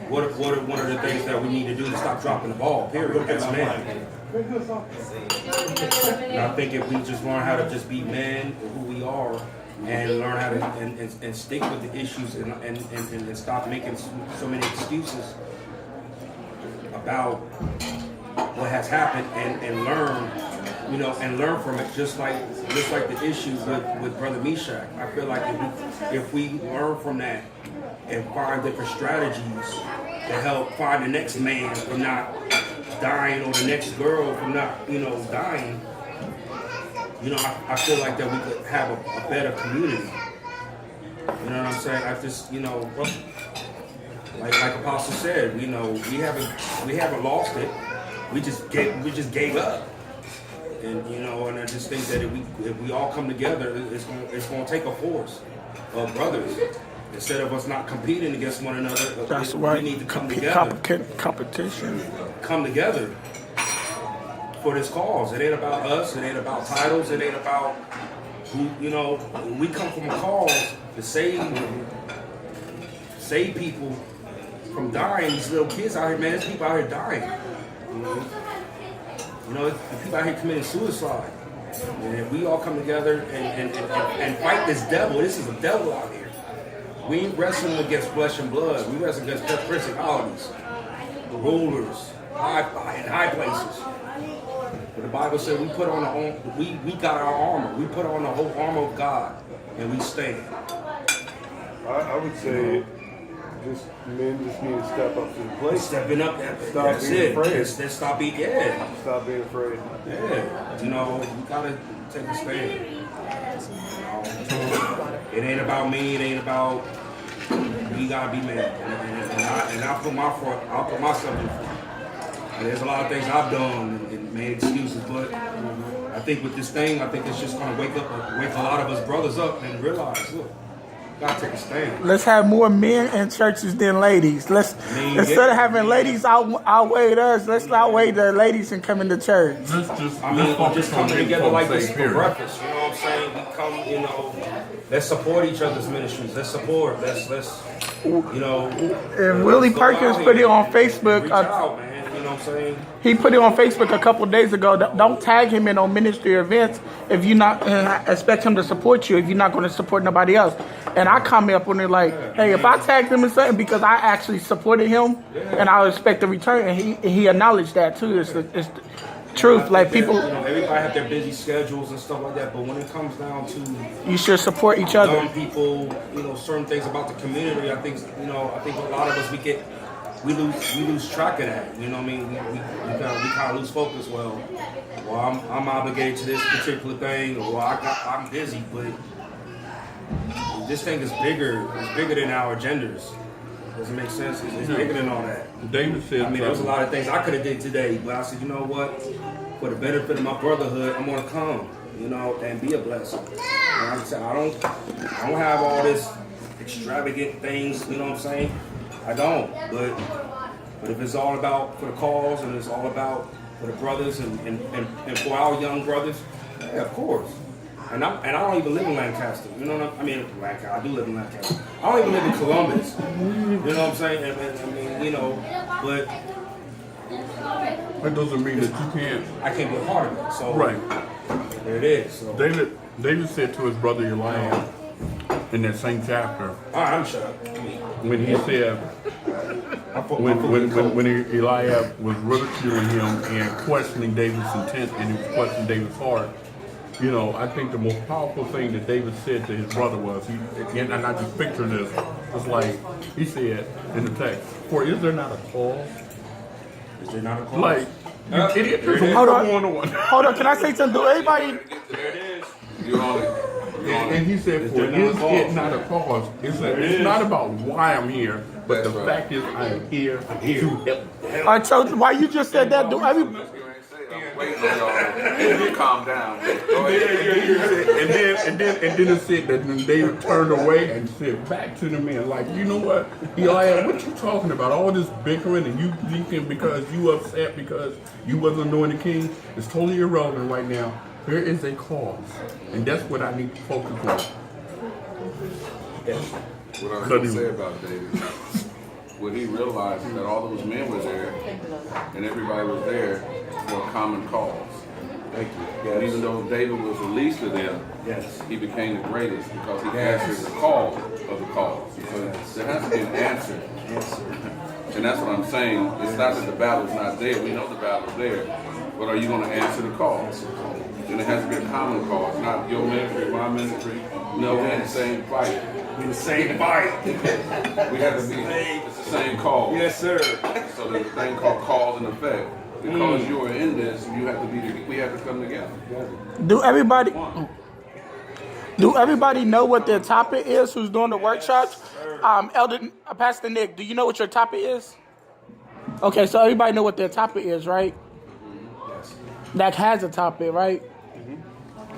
what are one of the things that we need to do to stop dropping the ball, period, as men. And I think if we just learn how to just be men or who we are and learn how to and stick with the issues and stop making so many excuses about what has happened and learn, and learn from it, just like the issue with Brother Meshach. I feel like if we learn from that and find different strategies to help find the next man from not dying or the next girl from not, dying, I feel like that we could have a better community. You know what I'm saying? I just, like Apostle said, we haven't lost it. We just gave up. And and I just think that if we all come together, it's gonna take a force of brothers. Instead of us not competing against one another, That's right. We need to come together. Competition. Come together for this cause. It ain't about us. It ain't about titles. It ain't about who. We come from a cause to save people from dying. These little kids out here, man. There's people out here dying. The people out here committing suicide. And if we all come together and fight this devil, this is a devil out here. We ain't wrestling against flesh and blood. We wrestle against principalities, the rulers, in high places. But the Bible said we put on we got our armor. We put on the whole armor of God, and we stand. I would say men just need to step up to the plate. Stepping up, that's it. Let's stop being, Stop being afraid. Yeah, we gotta take a stand. It ain't about me. It ain't about. We gotta be men, and I put myself in front. And there's a lot of things I've done and made excuses, but I think with this thing, I think it's just gonna wake a lot of us brothers up and realize, look, we gotta take a stand. Let's have more men in churches than ladies. Instead of having ladies outweigh us, let's outweigh the ladies and come into church. Just coming together like this for breakfast. You know what I'm saying? We come, let's support each other's ministries. Let's support. Let's And Willie Perkins put it on Facebook. Reach out, man. You know what I'm saying? He put it on Facebook a couple of days ago. Don't tag him in on ministry events if you're not, and I expect him to support you if you're not going to support nobody else. And I comment up on it like, hey, if I tagged him in something because I actually supported him, and I expect a return, and he acknowledged that too. It's the truth. Like people, everybody have their busy schedules and stuff like that. But when it comes down to you should support each other. Young people, certain things about the community. I think a lot of us we lose track of that. You know what I mean? We kind of lose focus. Well, I'm obligated to this particular thing, or I'm busy. But this thing is bigger. It's bigger than our agendas. Doesn't make sense. It's bigger than all that. David said, there was a lot of things I could have did today, but I said, you know what? For the benefit of my brotherhood, I'm gonna come, and be a blessing. And I said, I don't have all this extravagant things. You know what I'm saying? I don't. But if it's all about for the cause and it's all about for the brothers and for our young brothers, yeah, of course. And I don't even live in Lancaster. You know what I mean? Lancaster. I do live in Lancaster. I don't even live in Columbus. You know what I'm saying? But that doesn't mean that you can't. I can't be a part of it. So right. There it is. So. David said to his brother Eliab in that same chapter. All right, I'm shut up. When he said, when Eliab was ridiculing him and questioning David's intent and he was questioning David's heart, I think the most powerful thing that David said to his brother was, and I just picture this, it's like, he said in the text, for is there not a cause? Is there not a cause? Like, you idiot, there's a Hold on. one. Hold on, can I say something? Do everybody... There it is. And he said, for is it not a cause? It's not about why I'm here, but the fact is I'm here to help. All right, so why you just said that? Do every... Wait on y'all. Calm down. And then it said that when David turned away and said back to the man, like, you know what, Eliab, what you talking about? All this bickering and you thinking because you upset because you wasn't anointed king is totally irrelevant right now. There is a cause, and that's what I need to focus on. What I was going to say about David, what he realized is that all those men were there, and everybody was there for a common cause. Thank you. And Yes. even though David was the least of them, Yes. he became the greatest because he Yes. answered the call of the cause. So Yes. there has to be an answer. Yes. And that's what I'm saying. It's not that the battle's not there. We know the battle's there. But are you going to answer the call? And it has to be a common cause, not your ministry, my ministry. No, we're in the same fight. We in the same fight. We have to be, it's the same call. Yes, sir. So there's a thing called cause and effect. Because you are in this, you have to be, we have to come together. Do everybody know what their topic is who's doing the workshops? Pastor Nick, do you know what your topic is? Okay, so everybody know what their topic is, right? That has a topic, right?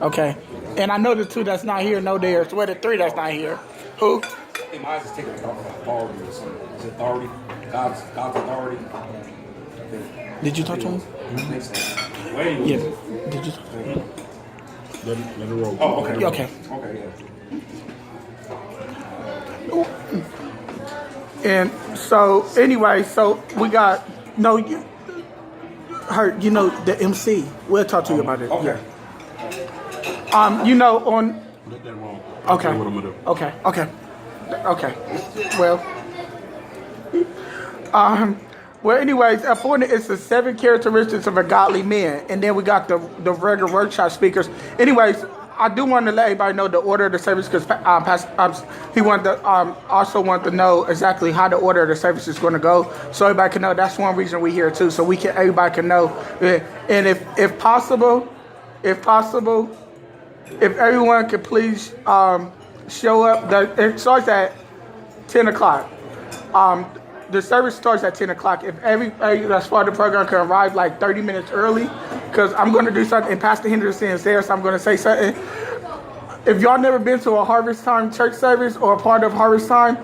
Okay. And I know the two that's not here know theirs. Well, the three that's not here. Who? Hey, mine is taking authority or something. Is it authority? God's authority? Did you touch on? Wait. Yeah. Did you? Let it roll. Oh, okay. Okay. Okay, yeah. And so, anyway, so we got you know the MC. We'll talk to you about it. Okay. You know on. Let that roll. Okay. What I'm gonna do. Okay. Well, anyways, important is the 7 characteristics of a godly man, and then we got the regular workshop speakers. Anyways, I do want to let everybody know the order of the service because he wanted to also want to know exactly how the order of the service is going to go, so everybody can know. That's one reason we're here too, so everybody can know. And if possible, if everyone could please show up. It starts at 10 o'clock. The service starts at 10 o'clock. If everybody that's part of the program can arrive like 30 minutes early, because I'm going to do something, and Pastor Henderson is there, so I'm going to say something. If y'all never been to a Harvest Time church service or a part of Harvest Time,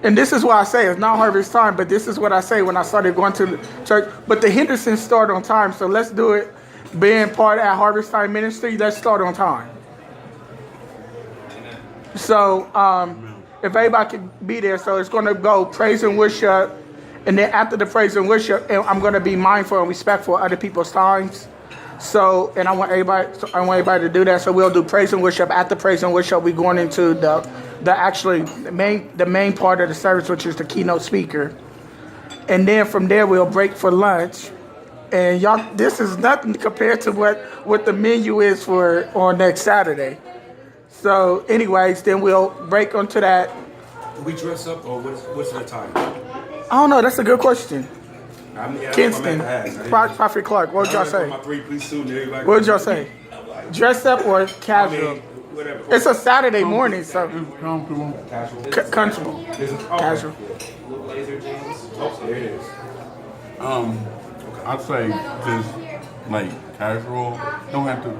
and this is what I say, it's not Harvest Time, but this is what I say when I started going to the church. But the Hendersons start on time, so let's do it. Being part of Harvest Time ministry, let's start on time. So, if everybody can be there, so it's going to go praise and worship, and then after the praise and worship, I'm going to be mindful and respectful of other people's times. So, and I want everybody to do that. So we'll do praise and worship. After praise and worship, we're going into the main part of the service, which is the keynote speaker, and then from there we'll break for lunch. And y'all, this is nothing compared to what the menu is for on next Saturday. So, anyways, then we'll break onto that. Do we dress up or what's the time? I don't know. That's a good question. I mean, Kinston, Prophet Clark, what would y'all say? My 3-piece suit and everybody. What would y'all say? Dress up or casual? Whatever. It's a Saturday morning, so It's comfortable. Casual. comfortable, casual. Blazer jeans. Oh, there it is. I'd say just like casual. Don't have to,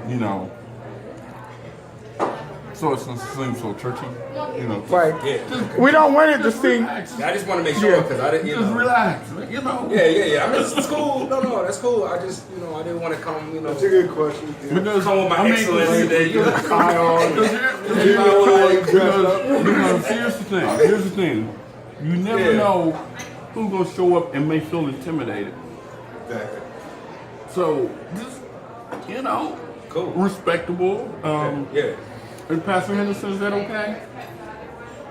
so it seems so churchy, Right. Yeah. We don't want it to seem. I just want to make sure because I didn't, Just relax, Yeah. I mean, it's cool. No, that's cool. I just, I didn't want to come, That's a good question. Because come with my excellence today. Tie on. Because here's the thing. You never know who's gonna show up and may feel intimidated. Exactly. So just Cool. respectable. Yeah. And Pastor Henderson, is that okay?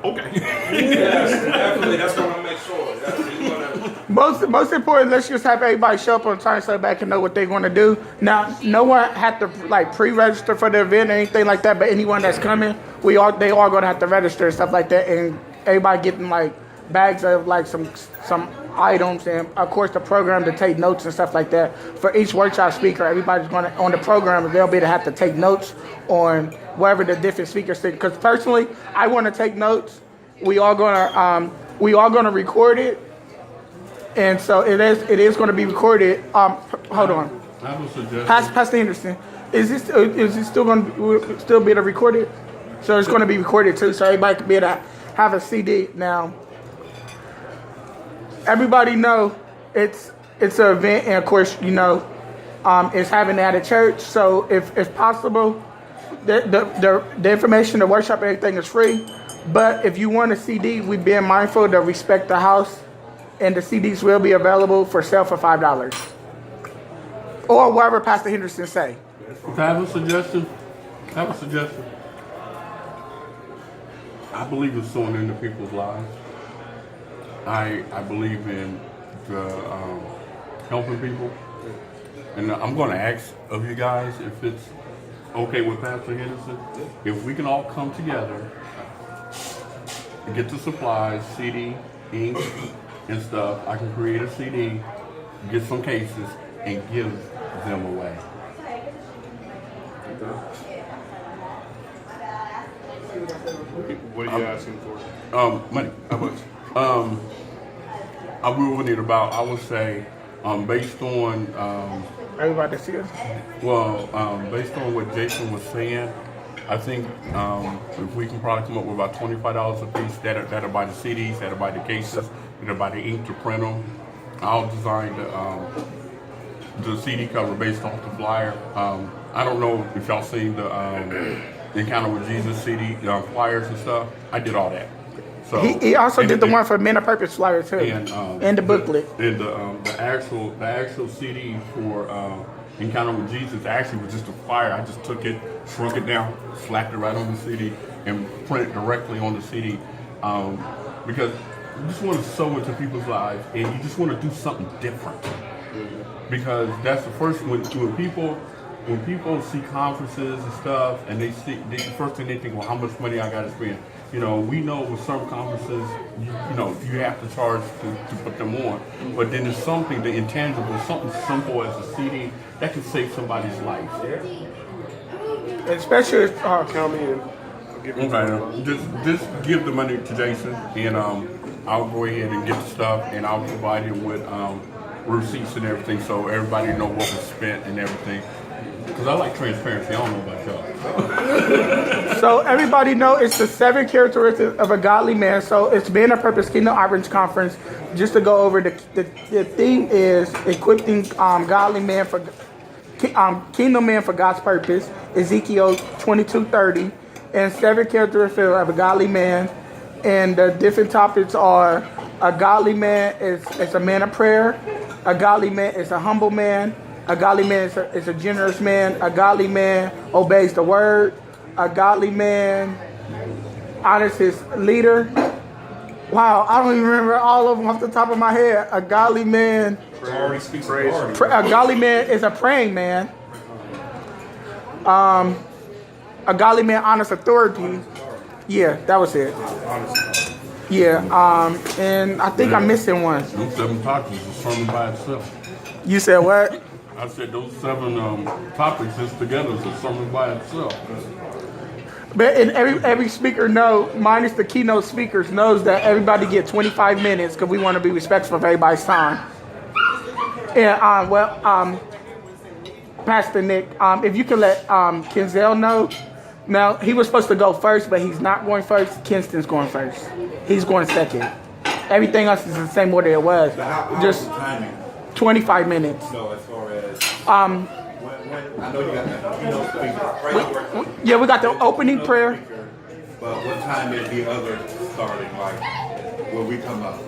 Okay. Yes, definitely. That's what I'm gonna make sure. Most important, let's just have everybody show up on time so everybody can know what they want to do. Now, no one had to pre-register for the event or anything like that, but anyone that's coming, they all gonna have to register and stuff like that, and everybody getting bags of some items, and of course the program to take notes and stuff like that. For each workshop speaker, everybody's going to, on the program, they'll be to have to take notes on whatever the different speakers think. Because personally, I want to take notes. We all gonna record it, and so it is going to be recorded. Hold on, I have a suggestion. Pastor Henderson, is it still going to be recorded? So it's going to be recorded too, so everybody can be able to have a CD now. Everybody know it's an event, and of course, it's having at a church. So if possible, the information, the workshop, everything is free. But if you want a CD, we being mindful to respect the house and the CDs will be available for sale for $5, or whatever Pastor Henderson say. Can I have a suggestion? I believe in sowing into people's lives. I believe in the helping people, and I'm going to ask of you guys if it's okay with Pastor Henderson, if we can all come together and get the supplies, CD, ink, and stuff. I can create a CD, get some cases, and give them away. What are you asking for? Money. How much? I will need about, I would say, based on, Everybody see us? based on what Jason was saying, I think if we can probably come up with about $25 a piece, that'll buy the CDs, that'll buy the cases, that'll buy the ink to print them. I'll design the CD cover based off the flyer. I don't know if y'all seen the Encounter with Jesus CD flyers and stuff. I did all that. So He also did the one for Men of Purpose flyer too, and the booklet. And the actual CD for Encounter with Jesus actually was just a flyer. I just took it, shrunk it down, slapped it right on the CD, and printed directly on the CD because you just want to sow into people's lives, and you just want to do something different. Because that's the first when people see conferences and stuff, and the first thing they think, well, how much money I got to spend. You know, we know with some conferences, you have to charge to put them on. But then there's something, the intangible, something simple as a CD that can save somebody's life. Especially Count me in. I'll give you Okay, just give the money to Jason, and I'll go ahead and get the stuff, and I'll provide him with receipts and everything, so everybody know what was spent and everything. Because I like transparency. I don't know about y'all. So everybody know it's the 7 characteristics of a godly man. So it's Men of Purpose Kingdom Outreach Conference. Just to go over the theme is equipping godly men for kingdom men for God's purpose. Ezekiel 22:30, and 7 characteristics of a godly man. And the different topics are: a godly man is a man of prayer. A godly man is a humble man. A godly man is a generous man. A godly man obeys the word. A godly man honors his leader. Wow, I don't even remember all of them off the top of my head. A godly man. Already speaks Praise authority. A godly man is a praying man. A godly man honors authority. Yeah, that was it. Yeah, and I think I'm missing one. Those 7 topics is a sermon by itself. You said what? I said those 7 topics just together is a sermon by itself. But and every speaker minus the keynote speakers, knows that everybody get 25 minutes because we want to be respectful of everybody's time. And Pastor Nick, if you can let Kenzel know. Now he was supposed to go first, but he's not going first. Kinston's going first. He's going second. Everything else is the same order it was. Just 25 minutes. So as far as when I know you got the keynote speaker. Yeah, we got the opening prayer. But what time is the other starting? Like when we come up?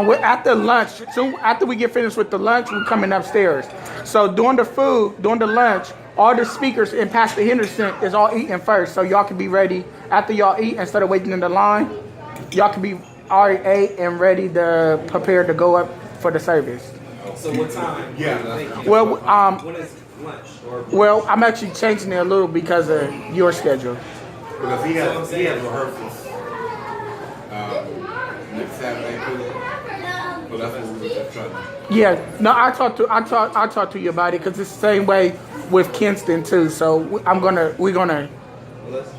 We're after lunch. Soon after we get finished with the lunch, we're coming upstairs. So during the lunch, all the speakers and Pastor Henderson is all eating first. So y'all can be ready after y'all eat instead of waiting in the line. Y'all can be already ate and ready to prepare to go up for the service. So what time? Yeah. Well, When is lunch? Or well, I'm actually changing it a little because of your schedule. Because he has rehearsals next Saturday too. So that's what we were just trying to. Yeah, no, I talked to you about it because it's the same way with Kinston too. So we're gonna. let's